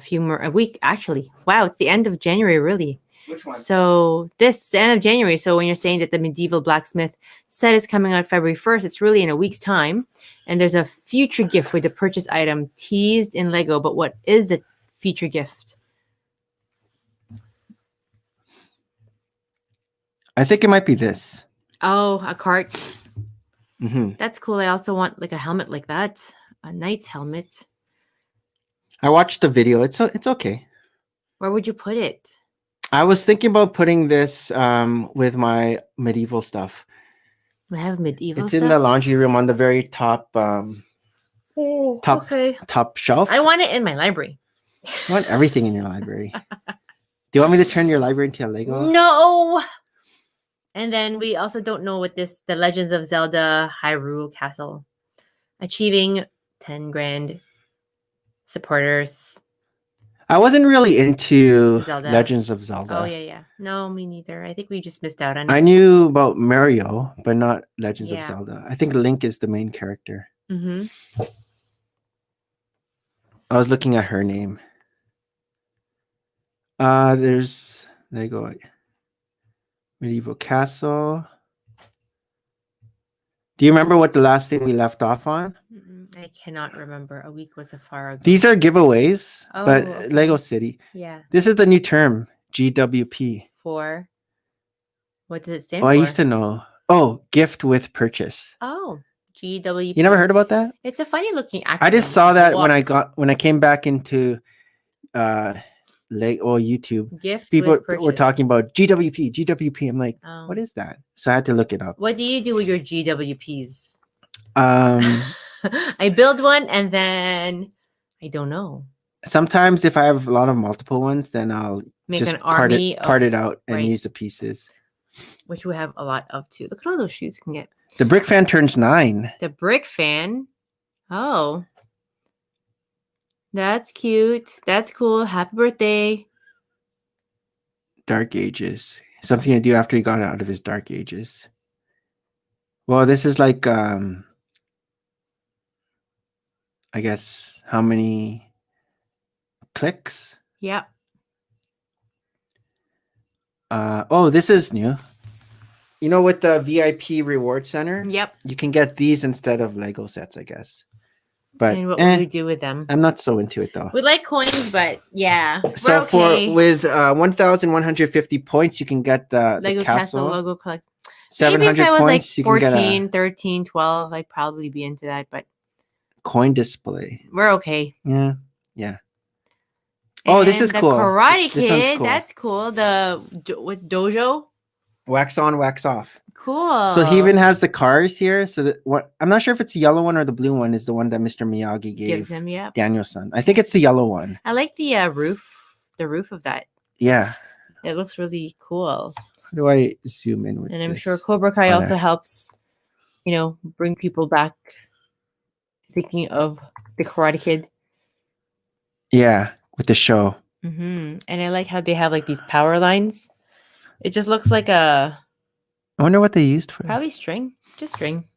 week actually. Wow, it's the end of January, really. Which one? So this the end of January. So when you're saying that the medieval blacksmith set is coming out February 1st, it's really in a week's time. And there's a future gift with the purchase item teased in Lego. But what is the future gift? I think it might be this. Oh, a cart. Mm-hmm. That's cool. I also want like a helmet like that, a knight's helmet. I watched the video. It's okay. Where would you put it? I was thinking about putting this with my medieval stuff. I have medieval It's stuff. in the laundry room on the very top Okay. top shelf. I want it in my library. You want everything in your library. Do you want me to turn your library into a Lego? No. And then we also don't know what this, the Legends of Zelda Hyrule Castle, achieving 10 grand supporters. I wasn't really into Zelda. Legends of Zelda. Oh yeah. No, me neither. I think we just missed out on I it. knew about Mario, but not Legends of Yeah. Zelda. I think Link is the main character. Mm-hmm. I was looking at her name. There's Lego Medieval Castle. Do you remember what the last thing we left off on? I cannot remember. A week was a far ago. These are giveaways, but okay. Lego City. Yeah. This is the new term, GWP. For what does it stand Oh, for? I used to know. Oh, gift with purchase. Oh, GWP. You never heard about that? It's a funny looking acronym. I just saw that when What? I came back into YouTube. Gift People with were purchase. talking about GWP. I'm like, Oh. what is that? So I had to look it up. What do you do with your GWPs? Um, I build one and then I don't know. sometimes if I have a lot of multiple ones, then I'll Make just an army part it out and right. use the pieces. Which we have a lot of too. Look at all those shoes we can get. The brick fan turns 9. The brick fan. Oh. That's cute. That's cool. Happy birthday. Dark Ages. Something to do after he got out of his Dark Ages. Well, this is like I guess how many clicks? Yep. Oh, this is new. You know, with the VIP reward center, Yep. you can get these instead of Lego sets, I guess. But And what would we do with them? I'm not so into it though. We like coins, but yeah. So we're okay. with 1,150 points, you can get the Lego Castle logo collect. Maybe 700 if I was like points, you can get 14, a 13, 12, I'd probably be into that, but coin display. we're okay. Yeah. Oh, this And is the cool. Karate This one's Kid, cool. that's cool. With Dojo, Wax on, wax off. cool. So he even has the cars here. So I'm not sure if it's the yellow one or the blue one is the one that Mr. Miyagi gives gave him. Yeah, Danielson. I think it's the yellow one. I like the roof. The roof of that. Yeah. It looks really cool. How do I zoom in with And I'm this? sure Cobra Kai Oh, also there. helps, bring people back thinking of the Karate Kid. Yeah, with the show. And I like how they have like these power lines. It just looks like a I wonder what they used for it. probably string, just string.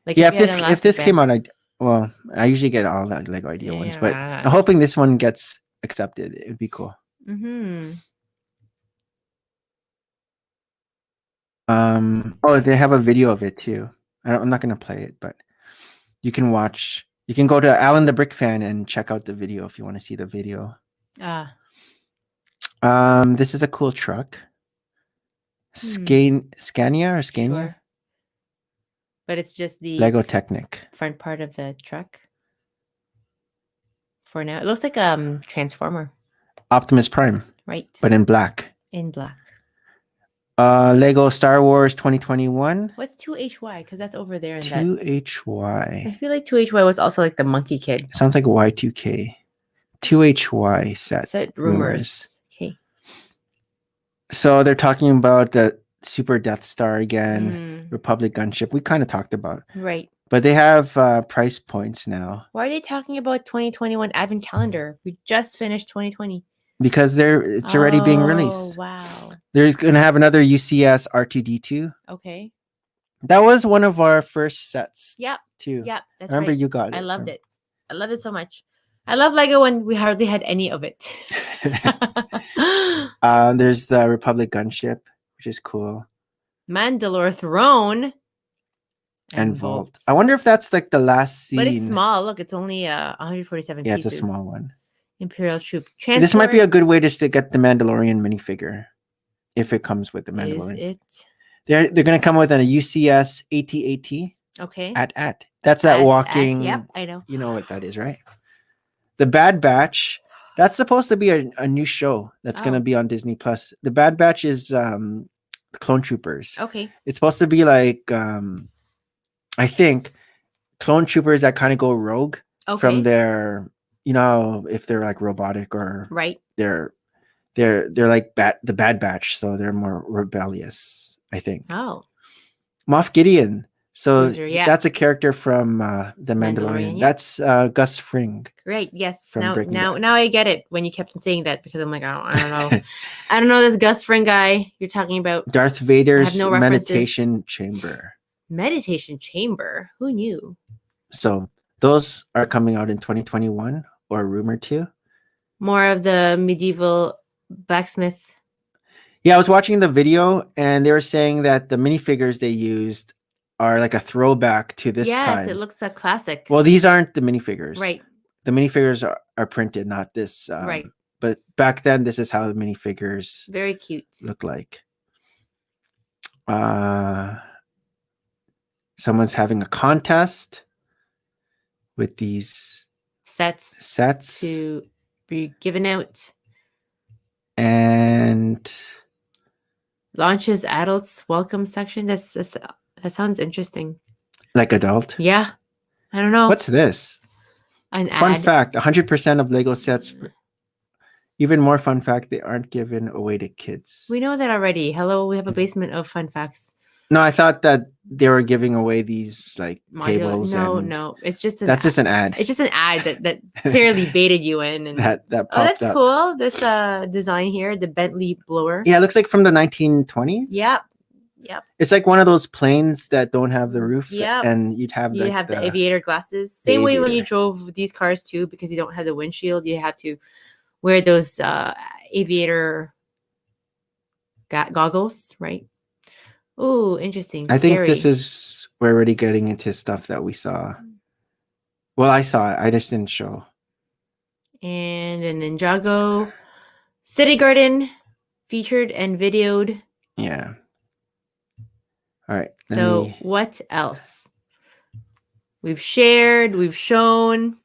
Like Yeah, you had an if this elastic came band. out, I usually get all the Lego Idea Yeah, ones, yeah, but yeah. I'm hoping this one gets accepted. It would be cool. Oh, they have a video of it too. I'm not gonna play it, but you can watch. You can go to Alan the Brick Fan and check out the video if you want to see the video. This is a cool truck. Scania. Sure. But it's just the Lego Technic. front part of the truck. For now, it looks like Transformer, Optimus Prime, right? but in black. In black. Lego Star Wars 2021. What's 2HY? Because that's over there. In that. I 2HY. feel like 2HY was also like the monkey kid. Sounds like Y2K. 2HY set. Set rumors. Okay. So they're talking about the Super Death Star again, Republic gunship. We kind of talked about. Right. But they have price points now Why are they talking about 2021 advent calendar? We just finished 2020. because it's already being Oh, released. wow. There's gonna have another UCS R2D2. Okay. That was one of our first sets Yep. too. Yep. That's I remember right. you got it. I loved it. I love it so much. I love Lego when we hardly had any of it. There's the Republic gunship, which is cool, Mandalore throne and Vault. I wonder if that's like the last scene. But it's small. Look, it's only 147 Yeah, pieces. it's a small one. Imperial troop. This might be Transport. a good way just to get the Mandalorian minifigure, if it comes with the Is Mandalorian. it? They're gonna come with a UCS AT-AT. Okay. At. That's that walking. Yep, I know. You know what that is, right? The Bad Batch. That's supposed to be a new show that's gonna be on Disney Plus. The Bad Batch is the Clone Troopers. Okay. It's supposed to be like I think Clone Troopers that kind of go rogue from their, you know, if they're like robotic or right. They're like the Bad Batch, so they're more rebellious, I think. Oh. Moff Gideon. So yeah. that's a character from the Mandalorian. Yeah. That's Gus Fring. Great. Yes. From Now I get it when you kept on saying that, because I'm like, I don't know. I don't know this Gus Fring guy you're talking about. Darth Vader's no meditation chamber. Meditation chamber. Who knew? So those are coming out in 2021 or rumored to. More of the medieval blacksmith. Yeah, I was watching the video and they were saying that the minifigures they used are like a throwback to this time. Yes, it looks a classic. Well, these aren't the minifigures. Right. The minifigures are printed, not this. Right. But back then, this is how the minifigures very cute look like. Someone's having a contest with these sets to be given out. And launches adults welcome section. That sounds interesting. Like adult? Yeah. I don't know. What's this? An fun ad. fact, 100% of Lego sets, even more fun fact, they aren't given away to kids. We know that already. Hello, we have a basement of fun facts. No, I thought that they were giving away these like tables. No. It's just just an ad. It's just an ad that clearly baited you in. And that that's up. Cool. This design here, the Bentley blower. Yeah, it looks like from the 1920s. Yep. It's like one of those planes that don't have the roof. Yep. And you'd have the aviator glasses. Same way when you drove these cars too, because you don't have the windshield, you have to wear those aviator goggles, right? Oh, interesting. I think this is, we're already getting into stuff that we saw. Well, I saw it. I just didn't show. And a Ninjago City Garden featured and videoed. Yeah. All right. So what else? We've shared, we've shown.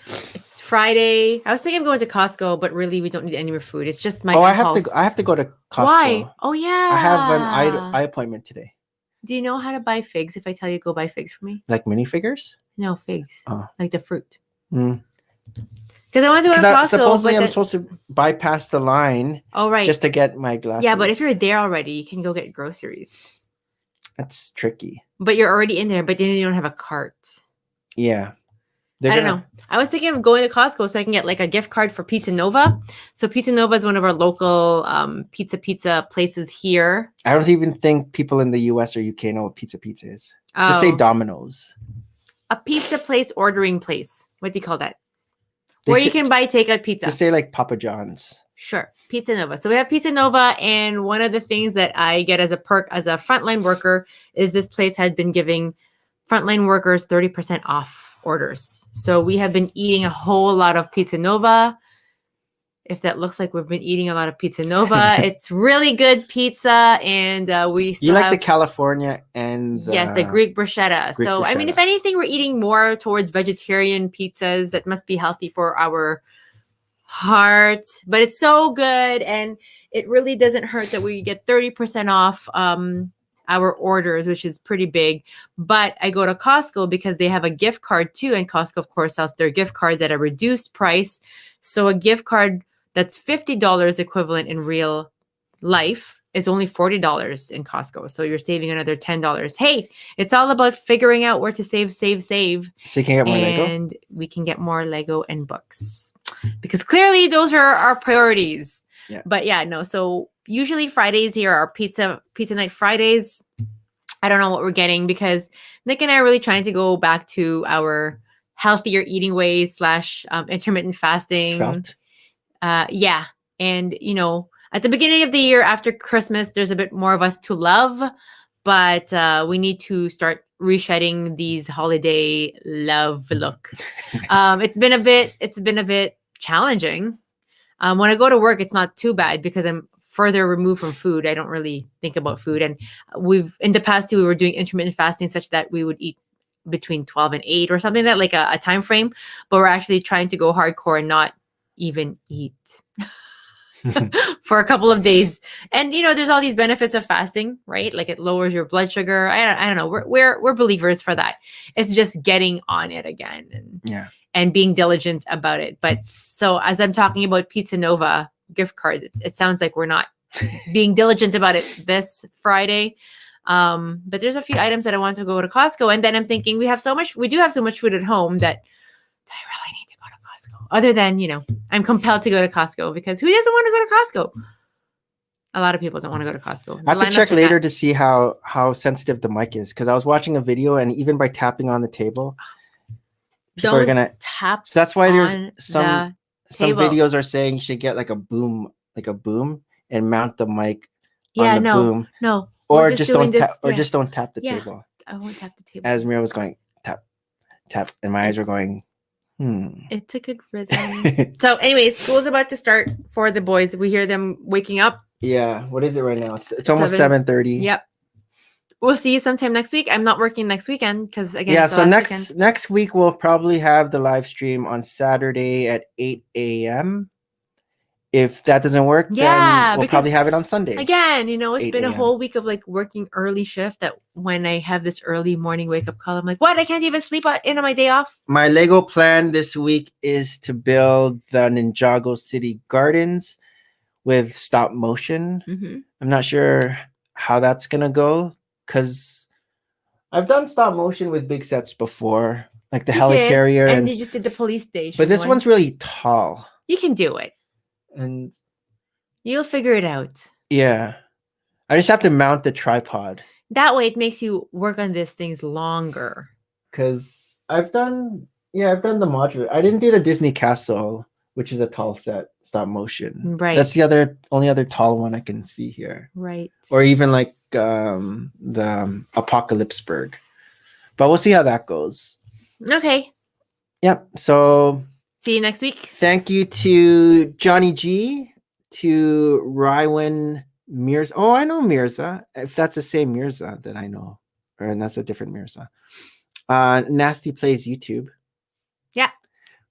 It's Friday. I was thinking of going to Costco, but really we don't need any more food. It's just my impulse. I have to go to Costco. Why? Oh yeah. I have an eye appointment today. Do you know how to buy figs if I tell you go buy figs for me? Like minifigures? No, figs. Oh. Like the fruit. Because I want to go to Costco. Supposedly I'm supposed to bypass the line. Oh, right. Just to get my glasses. Yeah, but if you're there already, you can go get groceries. That's tricky. But you're already in there, but then you don't have a cart. Yeah. I don't know. I was thinking of going to Costco so I can get like a gift card for Pizza Nova. So Pizza Nova is one of our local pizza places here. I don't even think people in the US or UK know what pizza is. Just say Domino's. A pizza place, ordering place. What do you call that? Where you can buy takeout pizza. Just say like Papa John's. Sure. Pizza Nova. So we have Pizza Nova, and one of the things that I get as a perk as a frontline worker is this place had been giving frontline workers 30% off orders. So we have been eating a whole lot of Pizza Nova. If that looks like we've been eating a lot of Pizza Nova, it's really good pizza, and we still like the California and the Greek bruschetta. I mean, if anything, we're eating more towards vegetarian pizzas that must be healthy for our heart, but it's so good, and it really doesn't hurt that we get 30% off our orders, which is pretty big. But I go to Costco because they have a gift card too, and Costco, of course, sells their gift cards at a reduced price. So a gift card that's $50 equivalent in real life is only $40 in Costco. So you're saving another $10. Hey, it's all about figuring out where to save. So you can get more Lego? And we can get more Lego and books. Because clearly those are our priorities. Yeah. But yeah, no. So usually Fridays here are pizza night Fridays. I don't know what we're getting because Nick and I are really trying to go back to our healthier eating ways / intermittent fasting. Svelte. Yeah. And, you know, at the beginning of the year after Christmas, there's a bit more of us to love, but we need to start reshedding these holiday love look. It's been a bit challenging. When I go to work, it's not too bad because I'm further removed from food. I don't really think about food. And in the past too, we were doing intermittent fasting such that we would eat between 12 and 8 or something like a time frame, but we're actually trying to go hardcore and not even eat for a couple of days. And you know, there's all these benefits of fasting, right? Like it lowers your blood sugar. I don't know. We're believers for that. It's just getting on it again and being diligent about it. But so as I'm talking about Pizza Nova gift cards, it sounds like we're not being diligent about it this Friday. But there's a few items that I want to go to Costco, and then I'm thinking we do have so much food at home that I really need to go to Costco. Other than, you know, I'm compelled to go to Costco because who doesn't want to go to Costco? A lot of people don't want to go to Costco. I have to check later to see how sensitive the mic is because I was watching a video and even by tapping on the table, people are gonna tap. So that's why there's some table. videos are saying you should get like a boom, and mount the mic on the boom. No. Or just don't tap the table. I won't tap the table. As Mira was going tap, tap, and my eyes were going, It's a good rhythm. So anyway, school's about to start for the boys. We hear them waking up. Yeah. What is it right now? It's almost 7:30. Yep. We'll see you sometime next week. I'm not working next weekend because again. Yeah. So next week we'll probably have the live stream on Saturday at 8 a.m. If that doesn't work, then we'll probably have it on Sunday. Again, you know, it's been a whole week of like working early shift that when I have this early morning wake up call, I'm like, what? I can't even sleep in on my day off. My Lego plan this week is to build the Ninjago City Gardens with stop motion. Mm-hmm. I'm not sure how that's going to go because I've done stop motion with big sets before, like the helicarrier. And you just did the police station. But this one's really tall. You can do it. And you'll figure it out. Yeah. I just have to mount the tripod. That way it makes you work on these things longer. Because I've done the modular. I didn't do the Disney Castle, which is a tall set, stop motion. Right. That's the only other tall one I can see here. Right. Or even like the Apocalypseburg. But we'll see how that goes. Okay. Yep. So see you next week. Thank you to Johnny G, to Rywin Mirza. Oh, I know Mirza. If that's the same Mirza that I know, and that's a different Mirza. Nasty Plays YouTube. Yeah.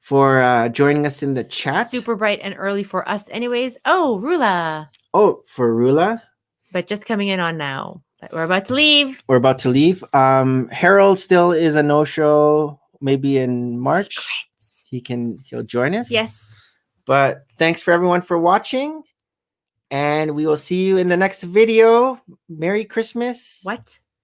For joining us in the chat. Super bright and early for us, anyways. Oh, Rula. Oh, for Rula. But just coming in on now. But we're about to leave. Harold still is a no-show. Maybe in March. He'll join us. Yes. But thanks for everyone for watching. And we will see you in the next video. Merry Christmas. What?